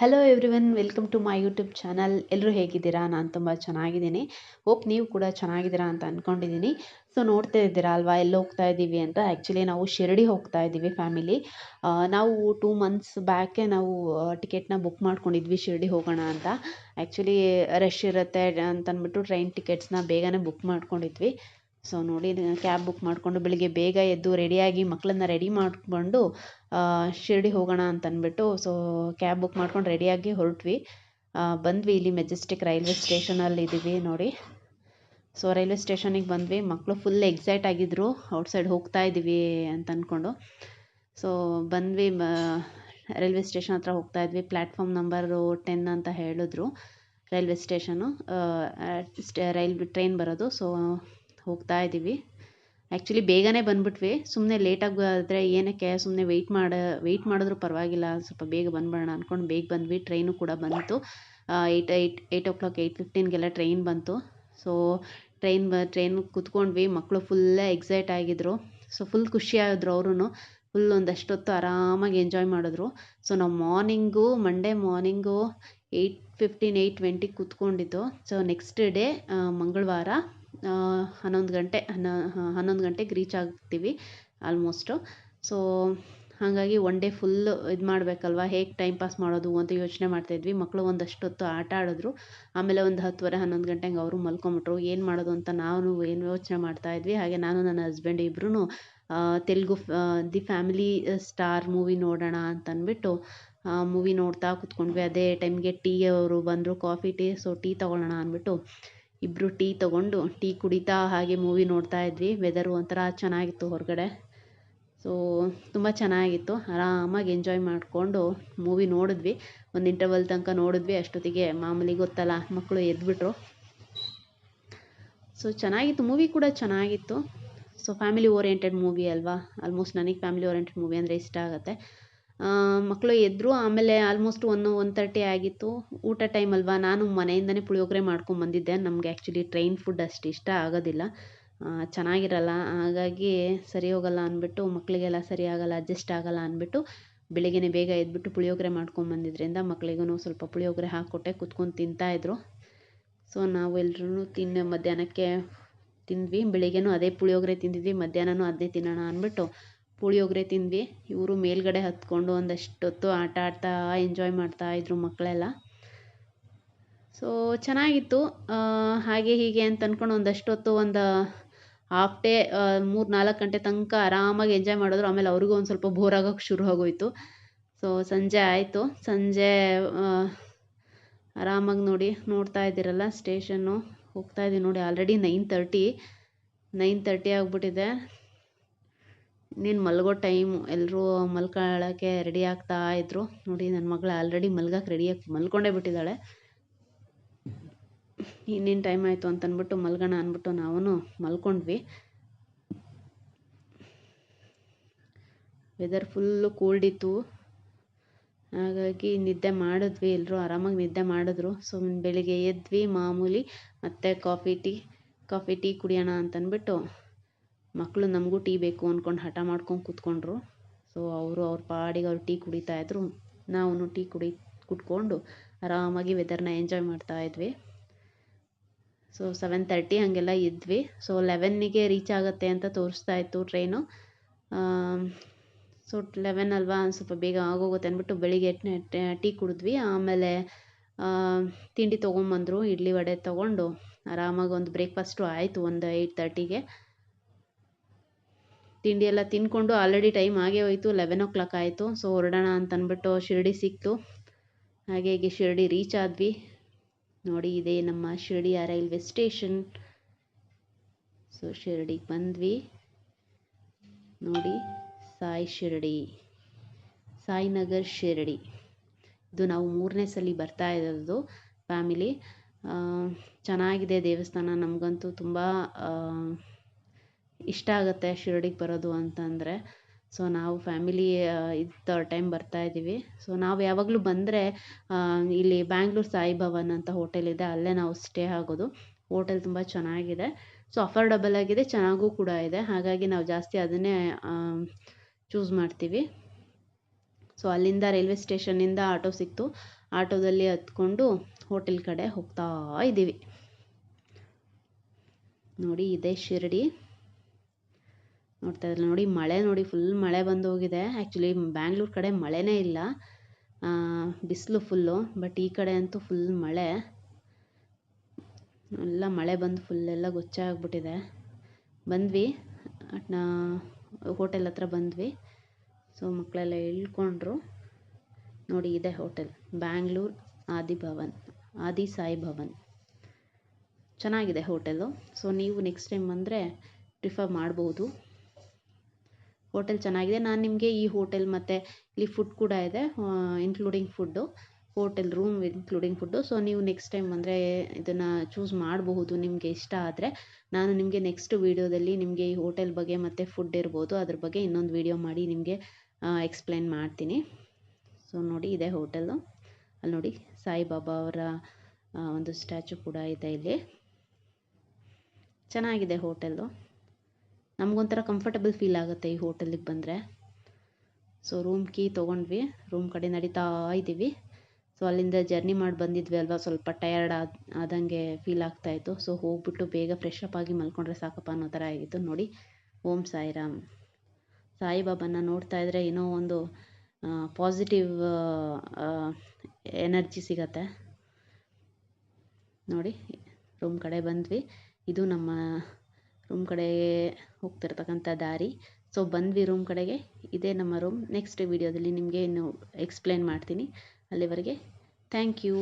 Hello everyone, welcome to my YouTube channel. ಎಲ್ಲರೂ ಹೇಗಿದ್ದೀರಾ? ನಾನು ತುಂಬ ಚೆನ್ನಾಗಿದ್ದೀನಿ. ಹೋಪ್ ನೀವು ಕೂಡ ಚೆನ್ನಾಗಿದ್ದೀರಾ ಅಂತ ಅಂದ್ಕೊಂಡಿದ್ದೀನಿ. ಸೊ ನೋಡ್ತಾ ಇದ್ದೀರಾ ಅಲ್ವಾ ಎಲ್ಲಿ ಹೋಗ್ತಾ ಇದ್ದೀವಿ ಅಂತ. ಆ್ಯಕ್ಚುಲಿ ನಾವು ಶಿರಡಿ ಹೋಗ್ತಾ ಇದ್ದೀವಿ ಫ್ಯಾಮಿಲಿ. ನಾವು 2 ಮಂತ್ಸ್ ಬ್ಯಾಕೆ ನಾವು ಟಿಕೆಟ್ನ ಬುಕ್ ಮಾಡ್ಕೊಂಡಿದ್ವಿ ಶಿರಡಿ ಹೋಗೋಣ ಅಂತ. ಆ್ಯಕ್ಚುಲಿ ರಶ್ ಇರುತ್ತೆ ಅಂತಂದ್ಬಿಟ್ಟು ಟ್ರೈನ್ ಟಿಕೆಟ್ಸ್ನ ಬೇಗನೆ ಬುಕ್ ಮಾಡ್ಕೊಂಡಿದ್ವಿ. ಸೊ ನೋಡಿ, ಕ್ಯಾಬ್ ಬುಕ್ ಮಾಡಿಕೊಂಡು ಬೆಳಿಗ್ಗೆ ಬೇಗ ಎದ್ದು ರೆಡಿಯಾಗಿ ಮಕ್ಕಳನ್ನ ರೆಡಿ ಮಾಡಿಕೊಂಡು ಶಿರಡಿ ಹೋಗೋಣ ಅಂತಂದ್ಬಿಟ್ಟು ಸೊ ಕ್ಯಾಬ್ ಬುಕ್ ಮಾಡ್ಕೊಂಡು ರೆಡಿಯಾಗಿ ಹೊರಟ್ವಿ. ಬಂದ್ವಿ. ಇಲ್ಲಿ ಮೆಜೆಸ್ಟಿಕ್ ರೈಲ್ವೆ ಸ್ಟೇಷನಲ್ಲಿ ಇದ್ದೀವಿ ನೋಡಿ. ಸೊ ರೈಲ್ವೆ ಸ್ಟೇಷನಿಗೆ ಬಂದ್ವಿ. ಮಕ್ಕಳು ಫುಲ್ ಎಕ್ಸೈಟ್ ಆಗಿದ್ದರು, ಔಟ್ಸೈಡ್ ಹೋಗ್ತಾ ಇದ್ದೀವಿ ಅಂತ ಅಂದ್ಕೊಂಡು. ಸೊ ಬಂದ್ವಿ, ರೈಲ್ವೆ ಸ್ಟೇಷನ್ ಹತ್ರ ಹೋಗ್ತಾ ಇದ್ವಿ. ಪ್ಲ್ಯಾಟ್ಫಾರ್ಮ್ ನಂಬರು 10 ಅಂತ ಹೇಳಿದ್ರು. ರೈಲ್ವೆ ಸ್ಟೇಷನು ಟ್ರೈನ್ ಬರೋದು. ಸೊ ಹೋಗ್ತಾ ಇದ್ದೀವಿ. ಆ್ಯಕ್ಚುಲಿ ಬೇಗನೆ ಬಂದುಬಿಟ್ವಿ. ಸುಮ್ಮನೆ ಲೇಟಾಗಿ ಆದರೆ ಏನಕ್ಕೆ, ಸುಮ್ಮನೆ ವೆಯ್ಟ್ ಮಾಡಿದ್ರೂ ಪರವಾಗಿಲ್ಲ, ಸ್ವಲ್ಪ ಬೇಗ ಬಂದ್ಬಿಡೋಣ ಅಂದ್ಕೊಂಡು ಬೇಗ ಬಂದ್ವಿ. ಟ್ರೈನು ಕೂಡ ಬಂತು. 8 o'clock 8:15ಗೆಲ್ಲ ಟ್ರೈನ್ ಬಂತು. ಸೊ ಟ್ರೈನ್ ಕೂತ್ಕೊಂಡ್ವಿ. ಮಕ್ಕಳು ಫುಲ್ಲೇ ಎಕ್ಸೈಟ್ ಆಗಿದ್ರು. ಸೊ ಫುಲ್ ಖುಷಿ ಆಗಿದ್ರು ಅವರು. ಫುಲ್ ಒಂದಷ್ಟೊತ್ತು ಆರಾಮಾಗಿ ಎಂಜಾಯ್ ಮಾಡಿದ್ರು. ಸೊ ನಾವು ಮಂಡೇ ಮಾರ್ನಿಂಗು 8:15 8:20 ಕೂತ್ಕೊಂಡಿದ್ದು. ಸೊ ನೆಕ್ಸ್ಟ್ ಡೇ ಮಂಗಳವಾರ 11 ಗಂಟೆಗೆ ರೀಚ್ ಆಗ್ತೀವಿ ಆಲ್ಮೋಸ್ಟು. ಸೊ ಹಾಗಾಗಿ ಒನ್ ಡೇ ಫುಲ್ಲು ಇದು ಮಾಡಬೇಕಲ್ವ, ಹೇಗೆ ಟೈಮ್ ಪಾಸ್ ಮಾಡೋದು ಅಂತ ಯೋಚನೆ ಮಾಡ್ತಾಯಿದ್ವಿ. ಮಕ್ಕಳು ಒಂದಷ್ಟೊತ್ತು ಆಟ ಆಡಿದ್ರು. ಆಮೇಲೆ ಒಂದು 10:30 11 ಗಂಟೆಗೆ ಅವರು ಮಲ್ಕೊಂಬಿಟ್ರು. ಏನು ಮಾಡೋದು ಅಂತ ನಾವು ಏನು ಯೋಚನೆ ಮಾಡ್ತಾಯಿದ್ವಿ. ಹಾಗೆ ನಾನು ನನ್ನ ಹಸ್ಬೆಂಡ್ ಇಬ್ಬರೂ Telugu the family star movie ನೋಡೋಣ ಅಂತಂದ್ಬಿಟ್ಟು ಮೂವಿ ನೋಡ್ತಾ ಕೂತ್ಕೊಂಡ್ವಿ. ಅದೇ ಟೈಮ್ಗೆ ಟೀ ಅವರು ಬಂದರು, ಕಾಫಿ ಟೀ. ಸೊ ಟೀ ತೊಗೊಳ್ಳೋಣ ಅಂದ್ಬಿಟ್ಟು ಇಬ್ಬರು ಟೀ ತೊಗೊಂಡು ಟೀ ಕುಡಿತಾ ಹಾಗೆ ಮೂವಿ ನೋಡ್ತಾ ಇದ್ವಿ. ವೆದರು ಒಂಥರ ಚೆನ್ನಾಗಿತ್ತು ಹೊರಗಡೆ. ಸೊ ತುಂಬ ಚೆನ್ನಾಗಿತ್ತು. ಆರಾಮಾಗಿ ಎಂಜಾಯ್ ಮಾಡಿಕೊಂಡು ಮೂವಿ ನೋಡಿದ್ವಿ. ಒಂದು ಇಂಟರ್ವಲ್ ತನಕ ನೋಡಿದ್ವಿ. ಅಷ್ಟೊತ್ತಿಗೆ ಮಾಮೂಲಿ ಗೊತ್ತಲ್ಲ, ಮಕ್ಕಳು ಎದ್ಬಿಟ್ರು. ಸೊ ಚೆನ್ನಾಗಿತ್ತು, ಮೂವಿ ಕೂಡ ಚೆನ್ನಾಗಿತ್ತು. ಸೊ ಫ್ಯಾಮಿಲಿ ಓರಿಯೆಂಟೆಡ್ ಮೂವಿ ಅಲ್ವಾ. ಆಲ್ಮೋಸ್ಟ್ ನನಗೆ ಫ್ಯಾಮಿಲಿ ಓರಿಯೆಂಟೆಡ್ ಮೂವಿ ಅಂದರೆ ಇಷ್ಟ ಆಗುತ್ತೆ. ಮಕ್ಕಳು ಎದ್ದರು. ಆಮೇಲೆ ಆಲ್ಮೋಸ್ಟ್ 1:30 ಆಗಿತ್ತು. ಊಟ ಟೈಮ್ ಅಲ್ವಾ. ನಾನು ಮನೆಯಿಂದನೇ ಪುಳಿಯೋಗರೆ ಮಾಡ್ಕೊಂಬಂದಿದ್ದೆ. ನಮಗೆ ಆ್ಯಕ್ಚುಲಿ ಟ್ರೈನ್ ಫುಡ್ ಅಷ್ಟು ಇಷ್ಟ ಆಗೋದಿಲ್ಲ, ಚೆನ್ನಾಗಿರಲ್ಲ. ಹಾಗಾಗಿ ಸರಿ ಹೋಗಲ್ಲ ಅಂದ್ಬಿಟ್ಟು, ಮಕ್ಕಳಿಗೆಲ್ಲ ಸರಿ ಆಗಲ್ಲ, ಅಡ್ಜಸ್ಟ್ ಆಗಲ್ಲ ಅಂದ್ಬಿಟ್ಟು ಬೆಳಿಗ್ಗೆ ಬೇಗ ಎದ್ಬಿಟ್ಟು ಪುಳಿಯೋಗರೆ ಮಾಡ್ಕೊಂಬಂದಿದ್ರಿಂದ ಮಕ್ಕಳಿಗೂ ಸ್ವಲ್ಪ ಪುಳಿಯೋಗರೆ ಹಾಕ್ಕೊಟ್ಟೆ. ಕೂತ್ಕೊಂಡು ತಿಂತಾಯಿದ್ರು. ಸೊ ನಾವು ಎಲ್ಲರೂ ಮಧ್ಯಾಹ್ನಕ್ಕೆ ತಿಂದ್ವಿ. ಬೆಳಿಗ್ಗೆನೂ ಅದೇ ಪುಳಿಯೋಗರೆ ತಿಂದಿದ್ವಿ, ಮಧ್ಯಾಹ್ನನೂ ಅದೇ ತಿನ್ನೋಣ ಅಂದ್ಬಿಟ್ಟು ಪುಳಿಯೋಗರೆ ತಿಂದ್ವಿ. ಇವರು ಮೇಲ್ಗಡೆ ಹತ್ಕೊಂಡು ಒಂದಷ್ಟೊತ್ತು ಆಟ ಆಡ್ತಾ ಎಂಜಾಯ್ ಮಾಡ್ತಾಯಿದ್ರು ಮಕ್ಕಳೆಲ್ಲ. ಸೊ ಚೆನ್ನಾಗಿತ್ತು. ಹಾಗೆ ಹೀಗೆ ಅಂತ ಅಂದ್ಕೊಂಡು ಒಂದಷ್ಟೊತ್ತು ಒಂದು ಹಾಫ್ ಡೇ 3-4 ಗಂಟೆ ತನಕ ಆರಾಮಾಗಿ ಎಂಜಾಯ್ ಮಾಡಿದ್ರು. ಆಮೇಲೆ ಅವ್ರಿಗೂ ಒಂದು ಸ್ವಲ್ಪ ಬೋರ್ ಆಗೋಕ್ಕೆ ಶುರು ಆಗೋಯಿತು. ಸೊ ಸಂಜೆ ಆಯಿತು. ಸಂಜೆ ಆರಾಮಾಗಿ ನೋಡ್ತಾ ಇದ್ದೀರಲ್ಲ, ಸ್ಟೇಷನ್ನು ಹೋಗ್ತಾ ಇದ್ದೀವಿ ನೋಡಿ. ಆಲ್ರೆಡಿ 9:30 ಆಗಿಬಿಟ್ಟಿದೆ. ಇನ್ನೇನು ಮಲಗೋ ಟೈಮು. ಎಲ್ಲರೂ ಮಲ್ಕೊಳ್ಳೋಕ್ಕೆ ರೆಡಿ ಆಗ್ತಾ ಇದ್ರು ನೋಡಿ. ನನ್ನ ಮಗಳು ಆಲ್ರೆಡಿ ಮಲ್ಕೊಂಡೇ ಬಿಟ್ಟಿದ್ದಾಳೆ. ಇನ್ನೇನು ಟೈಮ್ ಆಯಿತು ಅಂತಂದ್ಬಿಟ್ಟು ಮಲ್ಗೋಣ ಅಂದ್ಬಿಟ್ಟು ನಾವು ಮಲ್ಕೊಂಡ್ವಿ. ವೆದರ್ ಫುಲ್ಲು ಕೋಲ್ಡ್ ಇತ್ತು, ಹಾಗಾಗಿ ನಿದ್ದೆ ಮಾಡಿದ್ವಿ. ಎಲ್ಲರೂ ಆರಾಮಾಗಿ ನಿದ್ದೆ ಮಾಡಿದ್ರು. ಸೊ ಬೆಳಿಗ್ಗೆ ಎದ್ವಿ ಮಾಮೂಲಿ. ಮತ್ತು ಕಾಫಿ ಟೀ ಕುಡಿಯೋಣ ಅಂತಂದ್ಬಿಟ್ಟು ಮಕ್ಕಳು ನಮಗೂ ಟೀ ಬೇಕು ಅಂದ್ಕೊಂಡು ಹಠ ಮಾಡ್ಕೊಂಡು ಕೂತ್ಕೊಂಡ್ರು. ಸೊ ಅವ್ರ ಪಾಡಿಗೆ ಅವ್ರು ಟೀ ಕುಡಿತಾಯಿದ್ರು. ನಾವು ಟೀ ಕುಟ್ಕೊಂಡು ಆರಾಮಾಗಿ ವೆದರ್ನ ಎಂಜಾಯ್ ಮಾಡ್ತಾಯಿದ್ವಿ. ಸೊ 7:30 ಹಾಗೆಲ್ಲ ಇದ್ವಿ. ಸೊ 11ಗೆ ರೀಚ್ ಆಗುತ್ತೆ ಅಂತ ತೋರಿಸ್ತಾ ಇತ್ತು ಟ್ರೈನು. ಸೊ 11 ಅಲ್ವಾ, ಸ್ವಲ್ಪ ಬೇಗ ಆಗೋಗುತ್ತೆ ಅಂದ್ಬಿಟ್ಟು ಬೆಳಿಗ್ಗೆ ಟೀ ಕುಡಿದ್ವಿ. ಆಮೇಲೆ ತಿಂಡಿ ತೊಗೊಂಬಂದರು. ಇಡ್ಲಿ ವಡೆ ತೊಗೊಂಡು ಆರಾಮಾಗಿ ಒಂದು ಬ್ರೇಕ್ಫಾಸ್ಟು ಆಯಿತು ಒಂದು 8:30ಗೆ. ತಿಂಡಿ ಎಲ್ಲ ತಿಂದ್ಕೊಂಡು ಆಲ್ರೆಡಿ ಟೈಮ್ ಆಗೇ ಹೋಯಿತು, 11 o'clock ಆಯಿತು. ಸೊ ಹೊರಡೋಣ ಅಂತಂದ್ಬಿಟ್ಟು ಶಿರಡಿ ಸಿಕ್ತು. ಹಾಗೆ ಹೀಗೆ ಶಿರಡಿ ರೀಚ್ ಆದ್ವಿ ನೋಡಿ. ಇದೇ ನಮ್ಮ ಶಿರಡಿಯ ರೈಲ್ವೆ ಸ್ಟೇಷನ್. ಸೊ ಶಿರಡಿಗೆ ಬಂದ್ವಿ ನೋಡಿ. ಸಾಯಿನಗರ್ ಶಿರಡಿ. ಇದು ನಾವು 3ನೇ ಸಲ ಬರ್ತಾ ಇರೋದು ಫ್ಯಾಮಿಲಿ. ಚೆನ್ನಾಗಿದೆ ದೇವಸ್ಥಾನ. ನಮಗಂತೂ ತುಂಬ ಇಷ್ಟ ಆಗುತ್ತೆ ಶಿರಡಿಗೆ ಬರೋದು ಅಂತಂದರೆ. ಸೊ ನಾವು ಫ್ಯಾಮಿಲಿ 3rd ಟೈಮ್ ಬರ್ತಾ ಇದ್ದೀವಿ. ಸೊ ನಾವು ಯಾವಾಗಲೂ ಬಂದರೆ ಇಲ್ಲಿ ಬ್ಯಾಂಗ್ಳೂರು ಸಾಯಿಭವನ್ ಅಂತ ಹೋಟೆಲ್ ಇದೆ, ಅಲ್ಲೇ ನಾವು ಸ್ಟೇ ಆಗೋದು. ಹೋಟೆಲ್ ತುಂಬ ಚೆನ್ನಾಗಿದೆ. ಸೊ ಅಫೋರ್ಡಬಲ್ ಆಗಿದೆ, ಚೆನ್ನಾಗೂ ಕೂಡ ಇದೆ. ಹಾಗಾಗಿ ನಾವು ಜಾಸ್ತಿ ಅದನ್ನೇ ಚೂಸ್ ಮಾಡ್ತೀವಿ. ಸೊ ಅಲ್ಲಿಂದ ರೈಲ್ವೆ ಸ್ಟೇಷನ್ನಿಂದ ಆಟೋ ಸಿಕ್ತು. ಆಟೋದಲ್ಲಿ ಹತ್ಕೊಂಡು ಹೋಟೆಲ್ ಕಡೆ ಹೋಗ್ತಾ ಇದ್ದೀವಿ. ನೋಡಿ ಇದೆ ಶಿರಡಿ. ನೋಡ್ತಾ ಇದ್ರಲ್ಲ ನೋಡಿ, ಮಳೆ ನೋಡಿ, ಫುಲ್ ಮಳೆ ಬಂದು ಹೋಗಿದೆ. ಆ್ಯಕ್ಚುಲಿ ಬ್ಯಾಂಗ್ಳೂರ್ ಕಡೆ ಮಳೆನೇ ಇಲ್ಲ, ಬಿಸಿಲು ಫುಲ್ಲು. ಬಟ್ ಈ ಕಡೆ ಅಂತೂ ಫುಲ್ ಮಳೆ, ಎಲ್ಲ ಮಳೆ ಬಂದು ಫುಲ್ಲೆಲ್ಲ ಗೊಚ್ಚಾಗ್ಬಿಟ್ಟಿದೆ. ಬಂದ್ವಿ, ಹೋಟೆಲ್ ಹತ್ರ ಬಂದ್ವಿ. ಸೊ ಮಕ್ಕಳೆಲ್ಲ ಇಳ್ಕೊಂಡ್ರು. ನೋಡಿ ಇದೆ ಹೋಟೆಲ್, ಬ್ಯಾಂಗ್ಳೂರ್ ಆದಿ ಸಾಯಿ ಭವನ್. ಚೆನ್ನಾಗಿದೆ ಹೋಟೆಲು. ಸೊ ನೀವು ನೆಕ್ಸ್ಟ್ ಟೈಮ್ ಬಂದರೆ ಪ್ರಿಫರ್ ಮಾಡ್ಬೋದು. ಹೋಟೆಲ್ ಚೆನ್ನಾಗಿದೆ. ನಾನು ನಿಮಗೆ ಈ ಹೋಟೆಲ್ ಮತ್ತು ಇಲ್ಲಿ ಫುಡ್ ಕೂಡ ಇದೆ, including food, hotel room including food. So ನೀವು ನೆಕ್ಸ್ಟ್ ಟೈಮ್ ಬಂದರೆ ಇದನ್ನು ಚೂಸ್ ಮಾಡಬಹುದು ನಿಮಗೆ ಇಷ್ಟ ಆದರೆ. ನಾನು ನಿಮಗೆ ನೆಕ್ಸ್ಟ್ ವೀಡಿಯೋದಲ್ಲಿ ನಿಮಗೆ ಈ ಹೋಟೆಲ್ ಬಗ್ಗೆ ಮತ್ತು ಫುಡ್ ಇರ್ಬೋದು ಅದ್ರ ಬಗ್ಗೆ ಇನ್ನೊಂದು ವೀಡಿಯೋ ಮಾಡಿ ನಿಮಗೆ ಎಕ್ಸ್ಪ್ಲೈನ್ ಮಾಡ್ತೀನಿ. ಸೊ ನೋಡಿ ಇದೆ ಹೋಟೆಲ್ಲು. ಅಲ್ಲಿ ನೋಡಿ ಸಾಯಿಬಾಬಾ ಅವರ ಒಂದು ಸ್ಟ್ಯಾಚು ಕೂಡ ಇದೆ ಇಲ್ಲಿ. ಚೆನ್ನಾಗಿದೆ ಹೋಟೆಲ್ಲು. ನಮಗೊಂಥರ ಕಂಫರ್ಟಬಲ್ ಫೀಲ್ ಆಗುತ್ತೆ ಈ ಹೋಟೆಲಿಗೆ ಬಂದರೆ. ಸೊ ರೂಮ್ ಕೀ ತೊಗೊಂಡ್ವಿ, ರೂಮ್ ಕಡೆ ನಡೀತಾ ಇದ್ದೀವಿ. ಸೊ ಅಲ್ಲಿಂದ ಜರ್ನಿ ಮಾಡಿ ಬಂದಿದ್ವಿ ಅಲ್ವಾ, ಸ್ವಲ್ಪ ಟಯರ್ಡ್ ಆದಂಗೆ ಫೀಲ್ ಆಗ್ತಾಯಿತ್ತು. ಸೊ ಹೋಗ್ಬಿಟ್ಟು ಬೇಗ ಫ್ರೆಶ್ ಅಪ್ ಆಗಿ ಮಲ್ಕೊಂಡ್ರೆ ಸಾಕಪ್ಪ ಅನ್ನೋ ಥರ ಆಗಿತ್ತು. ನೋಡಿ ಓಂ ಸಾಯಿರಾಮ್. ಸಾಯಿಬಾಬಾನ ನೋಡ್ತಾ ಇದ್ದರೆ ಏನೋ ಒಂದು ಪಾಸಿಟಿವ್ ಎನರ್ಜಿ ಸಿಗತ್ತೆ. ನೋಡಿ ರೂಮ್ ಕಡೆ ಬಂದ್ವಿ. ಇದು ನಮ್ಮ ರೂಮ್ ಕಡೆಗೆ ಹೋಗ್ತಿರ್ತಕ್ಕಂಥ ದಾರಿ. ಸೊ ಬಂದ್ವಿ ರೂಮ್ ಕಡೆಗೆ, ಇದೇ ನಮ್ಮ ರೂಮ್. ನೆಕ್ಸ್ಟ್ ವಿಡಿಯೋದಲ್ಲಿ ನಿಮಗೆ ಇನ್ನು ಎಕ್ಸ್ಪ್ಲೇನ್ ಮಾಡ್ತೀನಿ. ಅಲ್ಲಿವರೆಗೆ ಥ್ಯಾಂಕ್ ಯು.